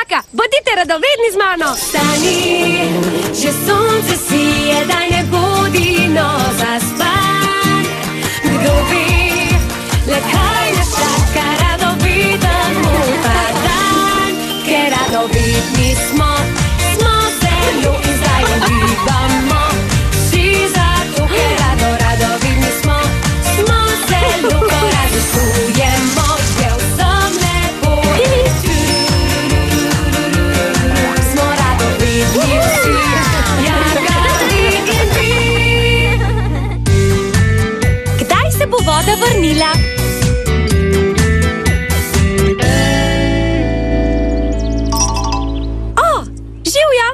Jaka, bodite radovedni z mano. Stani, že sonce sije, daj ne bodi, no zaspan. Kdo ve, le kaj nas čaka, radoviden bo ta dan. Ker radovedni smo zelo in zdaj uživamo. Vsi zato, ker radovedni smo zelo, ko razisujemo, že vsem lepo. Smo radovedni vsi, Jaka in mi. Kdaj se bo voda vrnila? Živja!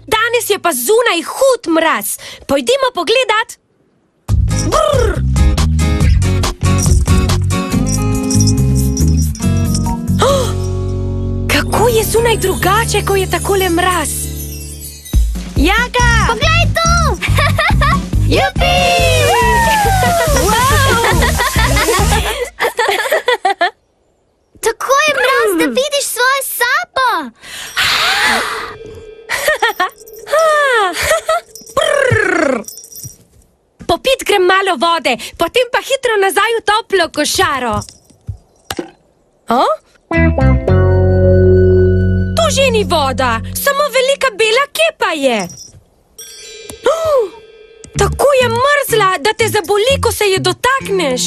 Danes je pa zunaj hud mraz. Pojdimo pogledat. Brrr. Oh, kako je zunaj drugače, ko je takole mraz? Jaka! Poglej tu! Jupi! Tako je mraz, da vidiš svoje sapo. Popit grem malo vode, potem pa hitro nazaj v toplo košaro. To že ni voda, samo velika bela kepa je. Tako je mrzla, da te zaboli, ko se je dotakneš.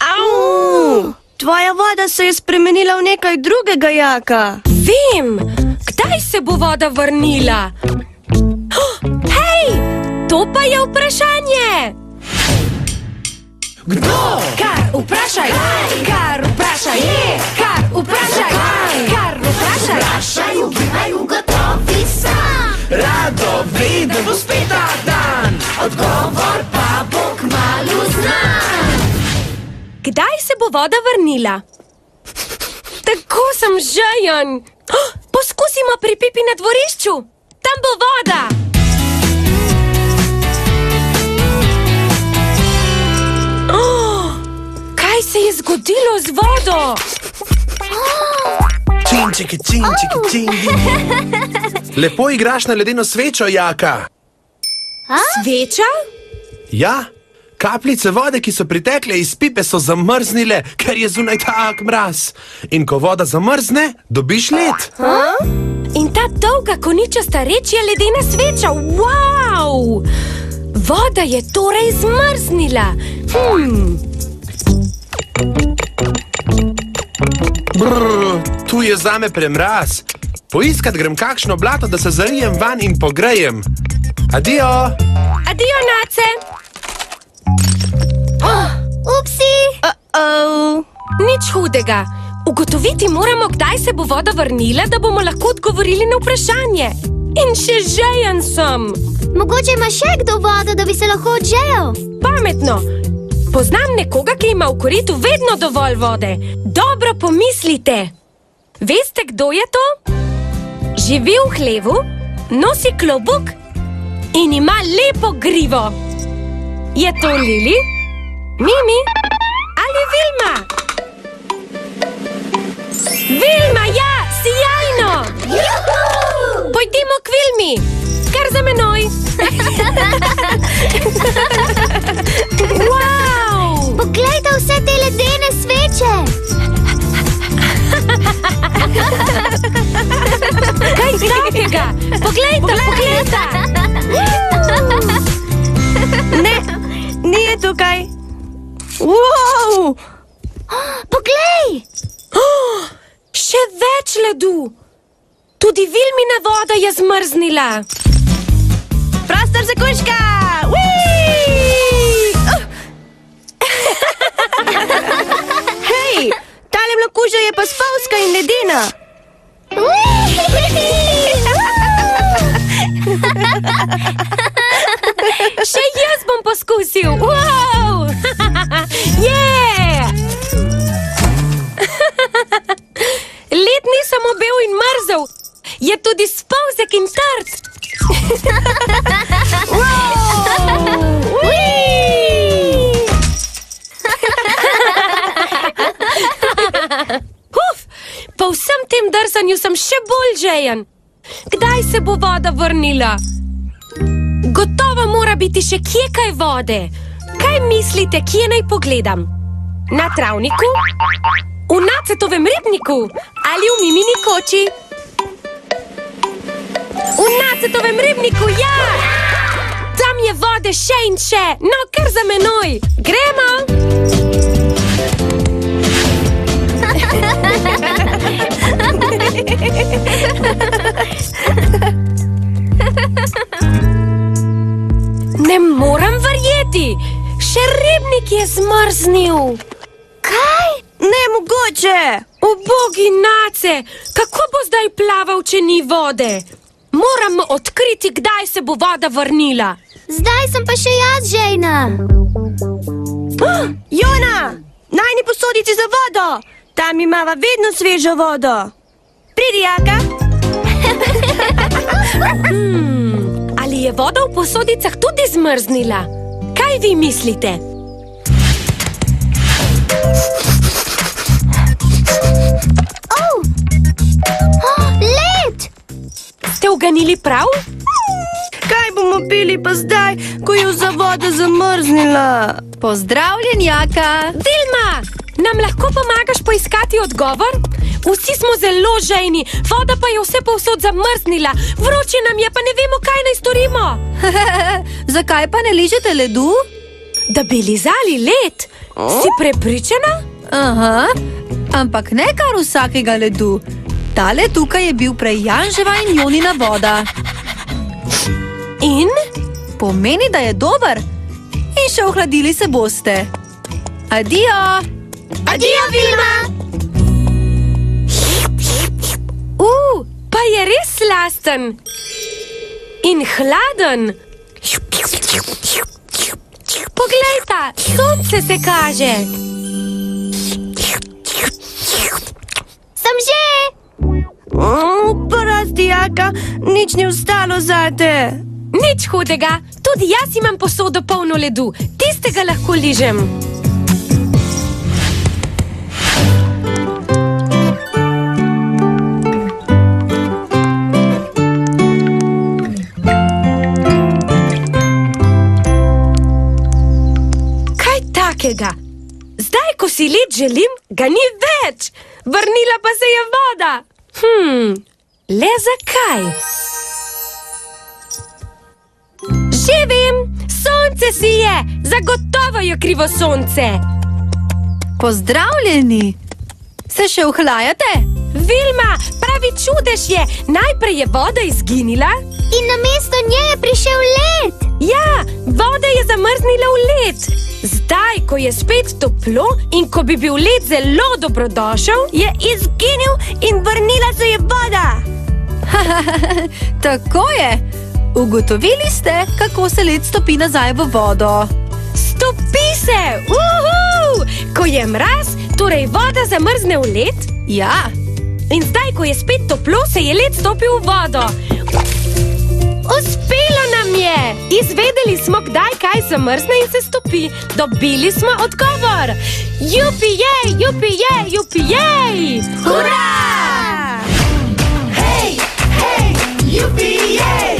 Au! Tvoja voda se je spremenila v nekaj drugega, Jaka. Vem, kdaj se bo voda vrnila? Hej, to pa je vprašanje. Kdo? Kar vprašaj, kar vprašaj, kar vprašaj, kar vprašaj. Vprašaj, ugibaj, ugotovi sam. Radoveden bo spet ta dan, Odgovor pa bo kmalu znan. Kdaj se bo voda vrnila? Tako sem žejen. Poskusimo pri Pipi na dvorišču. Tam bo voda. Kaj se je zgodilo z vodo? Činčiki, činčiki, činčiki. Lepo igraš na ledeno svečo, Jaka. Sveča? Ja, kapljice vode, ki so pritekle iz pipe, so zamrznile, ker je zunaj tak mraz. In ko voda zamrzne, dobiš led. In ta dolga koničasta reč je ledena sveča. Wow! Voda je torej zmrznila. Brrr, tu je zame premraz. Poiskat grem kakšno blato, da se zarijem van in pogrejem. Adijo! Adijo, Nace! Upsi! Nič hudega. Ugotoviti moramo, kdaj se bo voda vrnila, da bomo lahko odgovorili na vprašanje. In še žejen sem. Mogoče ima še kdo vodo, da bi se lahko odžejal? Pametno. Poznam nekoga, ki ima v koritu vedno dovolj vode. Dobro pomislite. Veste, kdo je to? Živi v hlevu, nosi klobuk in ima lepo grivo. Je to Lili, Mimi ali Vilma? Vilma, ja, sijajno! Pojdimo k Vilmi, kar za menoj. Wow! Poglejte vse te ledene sveče! Kaj takega? Poglejte! Ne, ni je tukaj. Wow! Poglej! Še več ledu. Tudi Vilmina voda je zmrznila. Prostor za kužka! Hej, tale mlakuža je pa spolzka in ledena. Še jaz bom poskusil. Wow! Yeah! Led ni samo bel in mrzel, je tudi spolzek in trd. Po vsem tem drsanju gledanju sem še bolj žejen. Kdaj se bo voda vrnila? Gotovo mora biti še kje kaj vode. Kaj mislite, kje naj pogledam? Na travniku? V Nacetovem ribniku? Ali v Mimini koči? V Nacetovem ribniku, ja! Tam je vode še in še. No, kar za menoj. Gremo! Ne morem verjeti. Še ribnik je zmrznil. Kaj? Nemogoče! Ubogi Nace, kako bo zdaj plaval, če ni vode? Moram odkriti, kdaj se bo voda vrnila. Zdaj sem pa še jaz žejna. Jona, najni posodici za vodo. Tam imava vedno svežo vodo. Pridi, Jaka. Ali je voda v posodicah tudi zmrznila? Kaj vi mislite? Led! Ste uganili prav? Kaj bomo pili pa zdaj, ko je vsa voda zamrznila? Pozdravljen, Jaka. Vilma, nam lahko pomagaš poiskati odgovor? Vsi smo zelo žejni, voda pa je vse povsod zamrznila. Vroče nam je, pa ne vemo, kaj naj storimo. Zakaj pa ne ližete ledu? Da bi lizali led? Si prepričana? Aha, ampak ne kar vsakega ledu. Tale tukaj je bil prej Janževa in Jonina voda. In? Pomeni, da je dober. In še ohladili se boste. Adijo! Adijo, Vilma! Pa je res slasten. In hladen. Poglejta, sonce se kaže. Sem že! Porasti, Jaka, nič ni ostalo zate. Nič hudega, tudi jaz imam posodo polno ledu. Tistega lahko ližem. Kaj takega? Zdaj, ko si led želim, ga ni več. Vrnila pa se je voda. Le zakaj? Že vem, sonce si je, zagotovo je krivo sonce. Pozdravljeni! Se še ohlajate? Vilma, pravi čudež je, najprej je voda izginila. In namesto nje je prišel led. Ja, voda je zamrznila v led. Zdaj, ko je spet toplo in ko bi bil led zelo dobrodošel, Je izginil in vrnila se je voda. Tako je. Ugotovili ste, kako se led stopi nazaj v vodo. stopi se! Ko je mraz, torej voda zamrzne v led. Ja. In zdaj, ko je spet toplo, se je led stopil v vodo. Uspelo nam je! Izvedeli smo, kdaj kaj zamrzne in se stopi. Dobili smo odgovor. Jupi-jej, jupi-jej, jupi-jej! Hurra! Hej, hej, jupi-jej!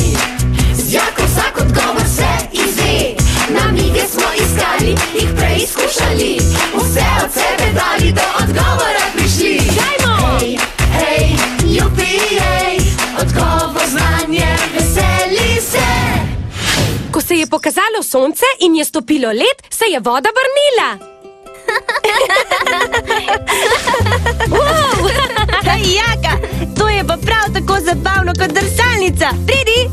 Z Jako vsak odgovor se izve. Namige smo iskali, jih preizkušali. Vse od sebe dali, do odgovora prišli. Dajmo! Hej, hej, jupi-jej! Odgovor znanje, veseli se. Ko se je pokazalo sonce in je stopilo led, se je voda vrnila. Hej, Jaka, to je pa prav tako zabavno kot drsalnica. Pridi!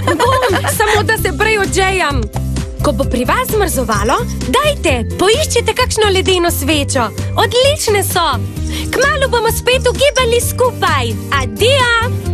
Bom, samo da se prej odžejam. Ko bo pri vas zmrzovalo, dajte, poiščite kakšno ledeno svečo. Odlične so. Kmalu bomo spet ugibali skupaj. Adijo!